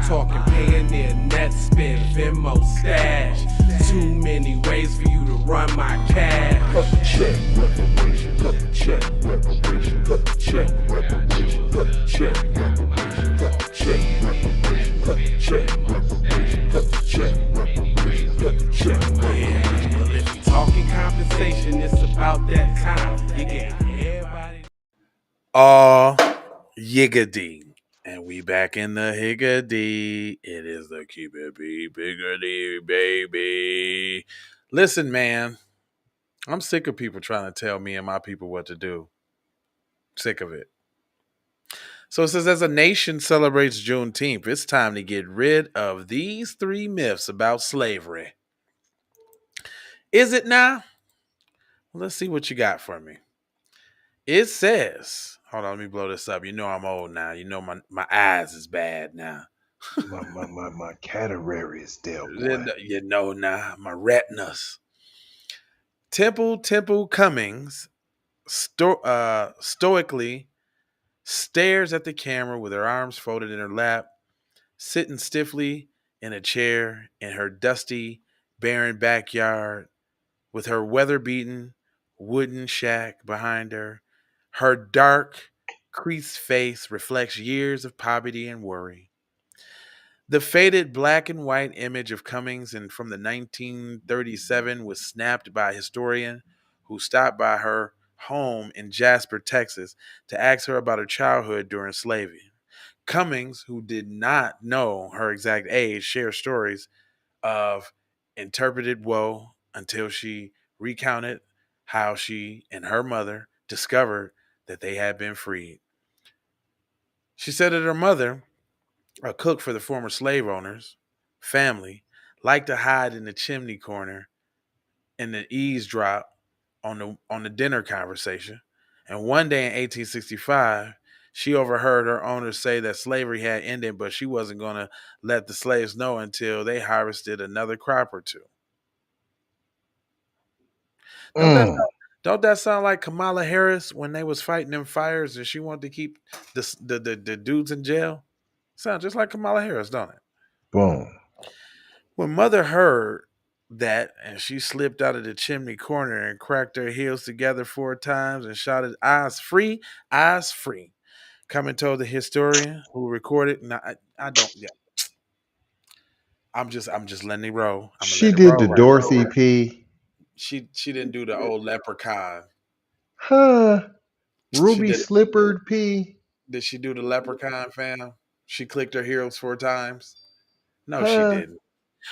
talking Payoneer, net spin, Venmo stash. Too many ways for you to run my cash. Check reparations, check reparations, check reparations, check reparations, check reparations, check reparations, check reparations, check. Yeah, well if you talking compensation, it's about that time. You get everybody. Aw, yiggity. And we back in the higgity. It is the keep it be biggity, baby. Listen, man, I'm sick of people trying to tell me and my people what to do. Sick of it. So it says, as a nation celebrates Juneteenth, it's time to get rid of these three myths about slavery. Is it now? Let's see what you got for me. It says, hold on, let me blow this up. You know I'm old now. You know my eyes is bad now. My catarrh is there, boy. You know now, my retinas. Temple Cummins stoically stares at the camera with her arms folded in her lap, sitting stiffly in a chair in her dusty, barren backyard with her weather-beaten wooden shack behind her. Her dark, creased face reflects years of poverty and worry. The faded black and white image of Cummings and from the 1937 was snapped by a historian who stopped by her home in Jasper, Texas, to ask her about her childhood during slavery. Cummings, who did not know her exact age, shared stories of interpreted woe until she recounted how she and her mother discovered that they had been freed. She said that her mother, a cook for the former slave owners' family, liked to hide in the chimney corner and the eavesdrop on the dinner conversation. And one day in 1865, she overheard her owners say that slavery had ended, but she wasn't going to let the slaves know until they harvested another crop or two. Don't that Mm. sound, don't that sound like Kamala Harris when they was fighting them fires and she wanted to keep the dudes in jail? Sounds just like Kamala Harris, don't it? Boom. When mother heard that, and she slipped out of the chimney corner and cracked her heels together 4 times and shouted, "Eyes free, eyes free." Coming told the historian who recorded. No, I don't. Yeah, I'm just letting it roll. I'm gonna She let it did roll the right now. Dorothy P. She didn't do the old leprechaun. Huh. She Ruby did. Slippered P. Did she do the leprechaun, fam? She clicked her heels 4 times. No, she Huh. didn't.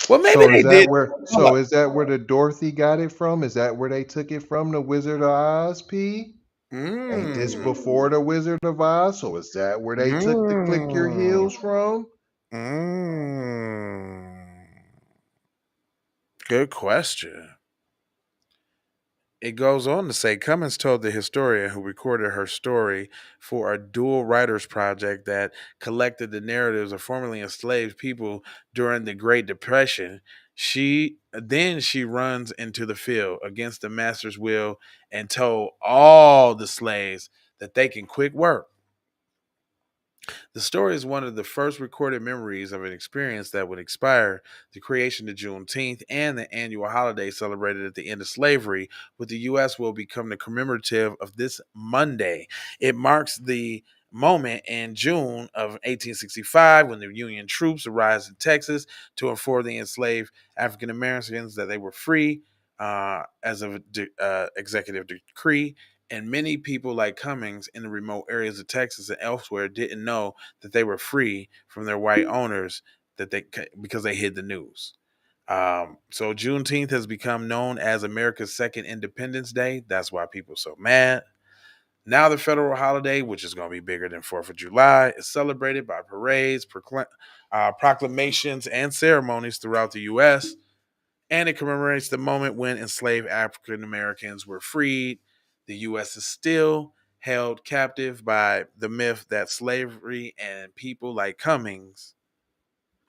Well, maybe they did. Hold up. Is that where the Dorothy got it from? Is that where they took it from, the Wizard of Oz, P? Ain't this Mm. before the Wizard of Oz? So is that where they took the click your Mm. heels from? Mm. Good question. It goes on to say Cummins told the historian who recorded her story for a dual writers project that collected the narratives of formerly enslaved people during the Great Depression. She runs into the field against the master's will and told all the slaves that they can quit work. The story is one of the first recorded memories of an experience that would inspire the creation of Juneteenth and the annual holiday celebrated at the end of slavery, with the U.S. will become the commemorative of this Monday. It marks the moment in June of 1865 when the Union troops arrived in Texas to inform the enslaved African Americans that they were free as of executive decree, and many people like Cummings in the remote areas of Texas and elsewhere didn't know that they were free from their white owners because they hid the news. So Juneteenth has become known as America's second Independence Day. That's why people are so mad. Now the federal holiday, which is going to be bigger than 4th of July, is celebrated by parades, proclamations, and ceremonies throughout the U.S., and it commemorates the moment when enslaved African Americans were freed. The U.S. is still held captive by the myth that slavery and people like Cummings.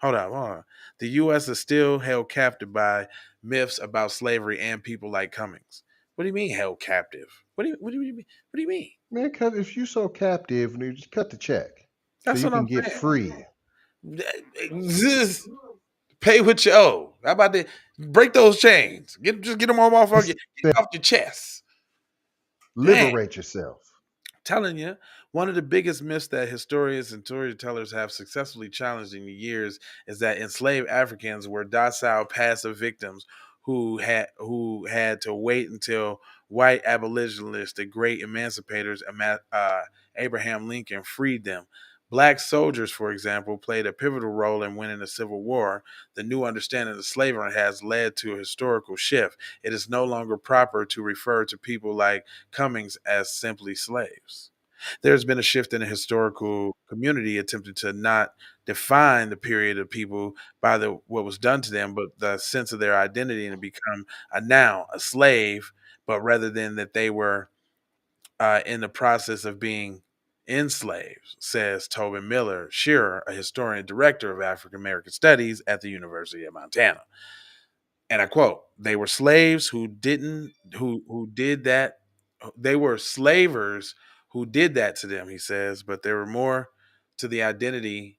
Hold on. The U.S. is still held captive by myths about slavery and people like Cummings. What do you mean held captive? What do you mean? Man, if you so captive, you just cut the check so That's you what can I'm get saying. free. Pay what you owe. How about that? Break those chains. Just get them all off. Get it off your chest. Dang. Liberate yourself. Telling you, one of the biggest myths that historians and storytellers have successfully challenged in the years is that enslaved Africans were docile, passive victims who had to wait until white abolitionists, the great emancipators, Abraham Lincoln, freed them. Black soldiers, for example, played a pivotal role in winning the Civil War. The new understanding of slavery has led to a historical shift. It is no longer proper to refer to people like Cummins as simply slaves. There's been a shift in the historical community attempting to not define the period of people by what was done to them, but the sense of their identity and become a noun, a slave, but rather than that they were in the process of being enslaved, says Tobin Miller Shearer, a historian director of African American Studies at the University of Montana. And I quote, they were slaves who did that. They were slavers who did that to them, he says, but there were more to the identity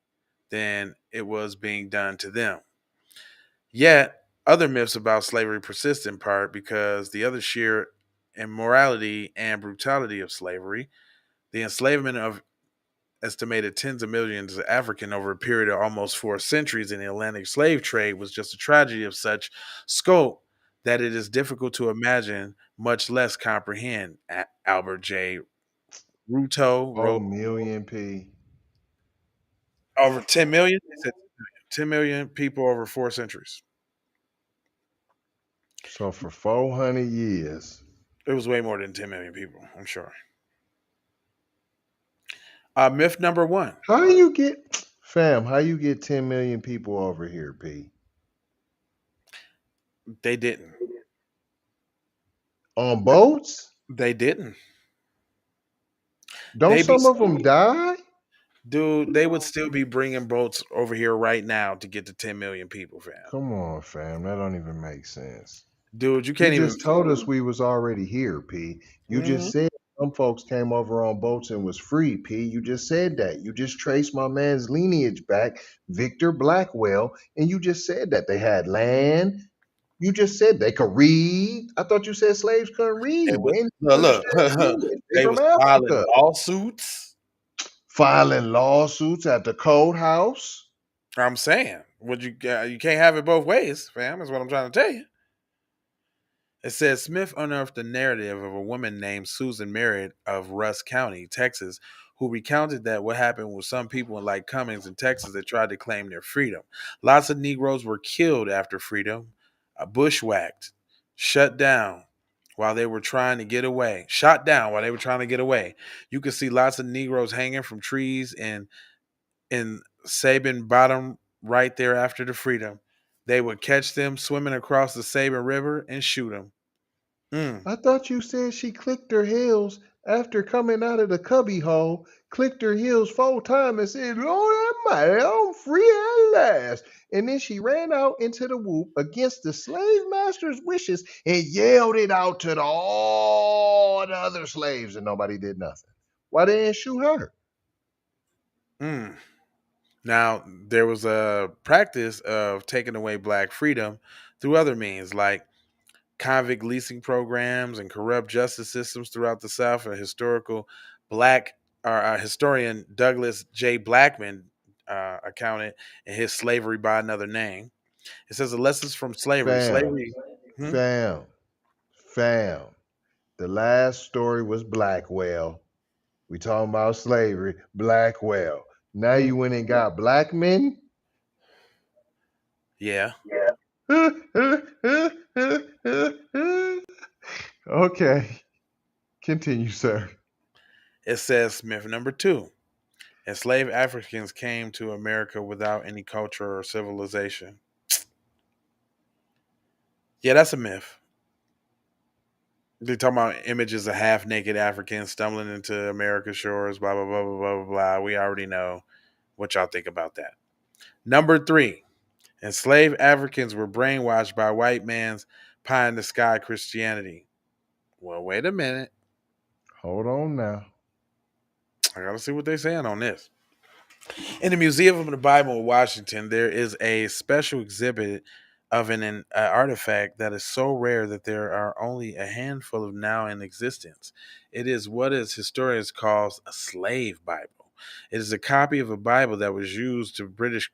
than it was being done to them. Yet other myths about slavery persist in part because the other sheer immorality and brutality of slavery, the enslavement of estimated tens of millions of African over a period of almost 4 centuries in the Atlantic slave trade was just a tragedy of such scope that it is difficult to imagine, much less comprehend. Albert J. Ruto Oh, wrote million P. over 10 million. He said 10 million people over 4 centuries. So for 400 years. It was way more than 10 million people, I'm sure. Myth number one. How you get, fam, how you get 10 million people over here, P? They didn't. On boats? They didn't. Don't They be some of them die? Dude, they would still be bringing boats over here right now to get to 10 million people, fam. Come on, fam. That don't even make sense. Dude, you You can't even. just told us we was already here, P. You just Mhm. said some folks came over on boats and was free, P. You just said that. You just traced my man's lineage back, Victor Blackwell, and you just said that they had land. You just said they could read. I thought you said slaves couldn't They read. They was didn't look, understand look. English. They They from was filing Africa. lawsuits. Filing lawsuits at the courthouse. I'm saying, would you can't have it both ways, fam. That's what I'm trying to tell you. It says Smith unearthed the narrative of a woman named Susan Merritt of Rusk County, Texas, who recounted that what happened with some people like Cummins in Texas that tried to claim their freedom. Lots of Negroes were killed after freedom, bushwhacked, shut down while they were trying to get away. Shot down while they were trying to get away. You could see lots of Negroes hanging from trees in Sabin Bottom right there after the freedom. They would catch them swimming across the Sabin River and shoot them. Mm. I thought you said she clicked her heels after coming out of the cubby hole, clicked her heels 4 times and said, Lord Almighty, I'm free at last. And then she ran out into the whoop against the slave master's wishes and yelled it out to all the other slaves, and nobody did nothing. Why they didn't shoot her? Mm. Now, there was a practice of taking away black freedom through other means, like convict leasing programs and corrupt justice systems throughout the South. A historical black historian Douglas J. Blackman accounted in his Slavery by Another Name. It says the lessons from slavery. Fam, Slavery. Hmm? fam, fam. The last story was Blackwell. We talking about slavery, Blackwell. Now Mm. you went and got black men? Yeah. Okay, continue, sir. It says myth number two. Enslaved Africans came to America without any culture or civilization. Yeah, that's a myth. They talking about images of half naked Africans stumbling into America's shores, blah, blah, blah, blah, blah, blah, blah. We already know what y'all think about that. Number three, enslaved Africans were brainwashed by white man's pie in the sky Christianity. Well, wait a minute. Hold on now. I gotta see what they're saying on this. In the Museum of the Bible in Washington, there is a special exhibit of an artifact that is so rare that there are only a handful of now in existence. It is what is historians call a slave Bible. It is a copy of a Bible that was used to British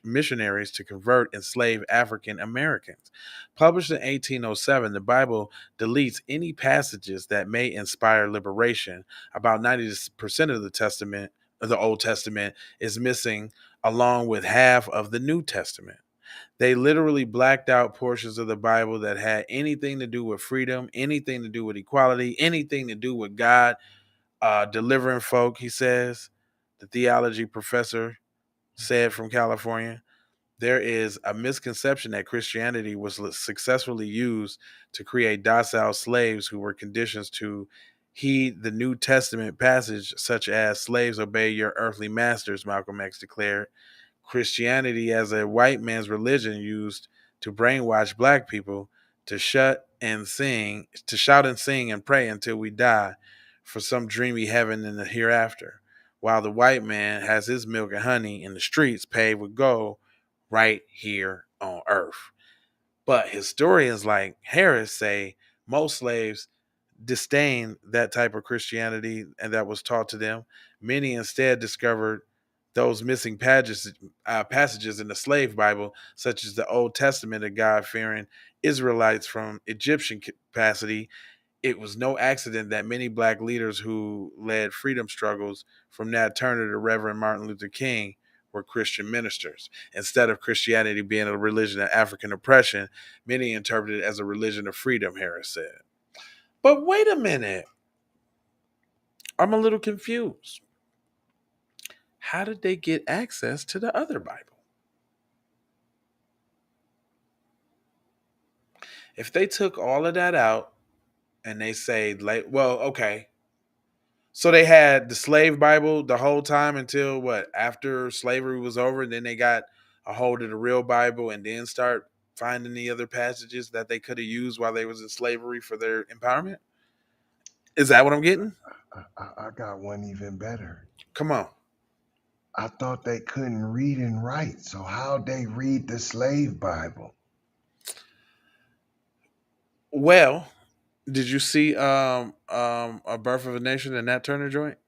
missionaries to convert enslaved African Americans. Published in 1807, the Bible deletes any passages that may inspire liberation. About 90% of the Old Testament, is missing, along with half of the New Testament. They literally blacked out portions of the Bible that had anything to do with freedom, anything to do with equality, anything to do with God delivering folk, he says. The theology professor said from California. There is a misconception that Christianity was successfully used to create docile slaves who were conditioned to heed the New Testament passage, such as slaves obey your earthly masters, Malcolm X declared. Christianity as a white man's religion used to brainwash black people to shout and sing and pray until we die for some dreamy heaven in the hereafter, while the white man has his milk and honey in the streets paved with gold right here on earth. But historians like Harris say most slaves disdained that type of Christianity and that was taught to them. Many instead discovered those missing passages in the slave Bible, such as the Old Testament of God fearing Israelites from Egyptian capacity. It was no accident that many black leaders who led freedom struggles, from Nat Turner to Reverend Martin Luther King, were Christian ministers. Instead of Christianity being a religion of African oppression, many interpreted it as a religion of freedom, Harris said. But wait a minute. I'm a little confused. How did they get access to the other Bible? If they took all of that out and they say, like, well, okay, so they had the slave Bible the whole time until what? After slavery was over, and then they got a hold of the real Bible and then start finding the other passages that they could have used while they was in slavery for their empowerment? Is that what I'm getting? I got one even better. Come on. I thought they couldn't read and write, so how'd they read the slave Bible? Well, did you see A Birth of a Nation and Nat Turner joint?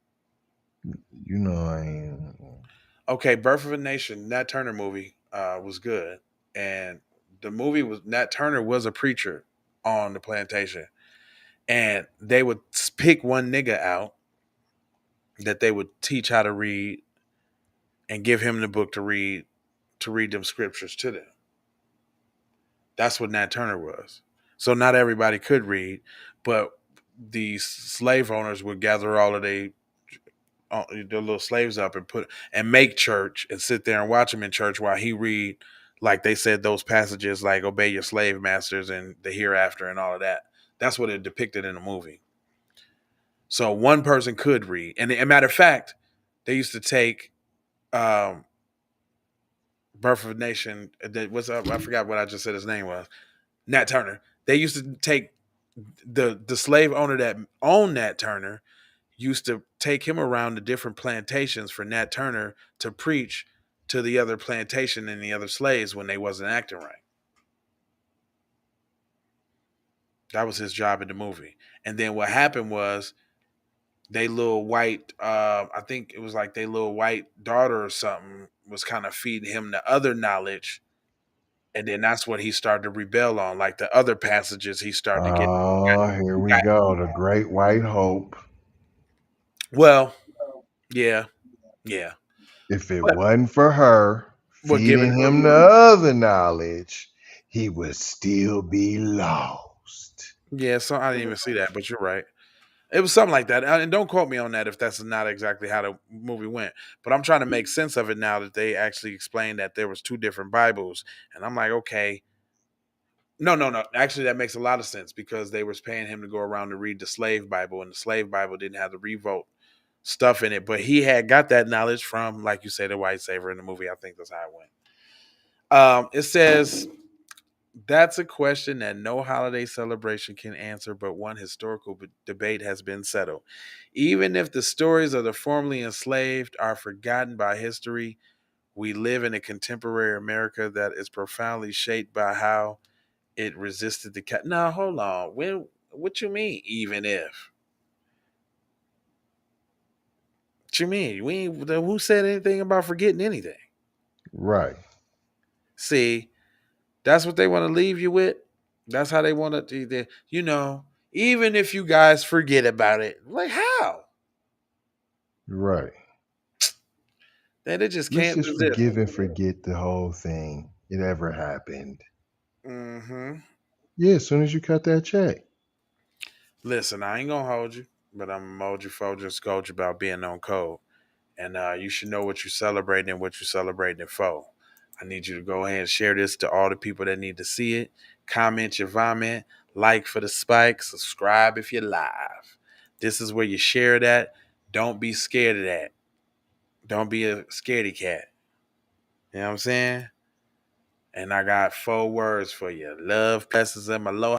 You know I ain't. Okay, Birth of a Nation, Nat Turner movie was good. And the movie was Nat Turner was a preacher on the plantation. And they would pick one nigga out that they would teach how to read and give him the book to read them scriptures to them. That's what Nat Turner was. So not everybody could read, but the slave owners would gather all of their little slaves up and put and make church and sit there and watch him in church while he read, like they said, those passages like obey your slave masters and the hereafter and all of that. That's what it depicted in the movie. So one person could read, and a matter of fact, they used to take um, Birth of a Nation. What's up? I forgot what I just said his name was. Nat Turner. They used to take the slave owner that owned Nat Turner used to take him around to different plantations for Nat Turner to preach to the other plantation and the other slaves when they wasn't acting right. That was his job in the movie. And then what happened was they little white, I think it was like they little white daughter or something was kind of feeding him the other knowledge. And then that's what he started to rebel on. Like the other passages he started to get. Oh, here He we got go. The Great White Hope. well, yeah, yeah. If it But wasn't for her what giving feeding him the other knowledge, he would still be lost. yeah, so I didn't even see that, but you're right. It was something like that. And don't quote me on that if that's not exactly how the movie went. But I'm trying to make sense of it now that they actually explained that there was two different Bibles. And I'm like, okay. No, no, no. Actually, that makes a lot of sense because they was paying him to go around to read the slave Bible, and the slave Bible didn't have the revolt stuff in it. But he had got that knowledge from, like you say, the white savior in the movie. I think that's how it went. It says That's a question that no holiday celebration can answer, but one historical debate has been settled. Even if the stories of the formerly enslaved are forgotten by history, we live in a contemporary America that is profoundly shaped by how it resisted the cat. Now, hold on. What you mean, even if? What you mean? Who said anything about forgetting anything? Right. See, that's what they want to leave you with. That's how they want to, even if you guys forget about it. Like, how? Right. They just Let's can't just resist. forgive and forget the whole thing. It ever happened. Hmm. Yeah, as soon as you cut that check. Listen, I ain't going to hold you, but I'm going to hold you for just coach about being on code. And you should know what you're celebrating and what you're celebrating it for. I need you to go ahead and share this to all the people that need to see it. Comment your vomit, like for the spike, subscribe if you're live. This is where you share that. Don't be scared of that. Don't be a scaredy cat. You know what I'm saying? And I got 4 words for you: love, blessings, and aloha.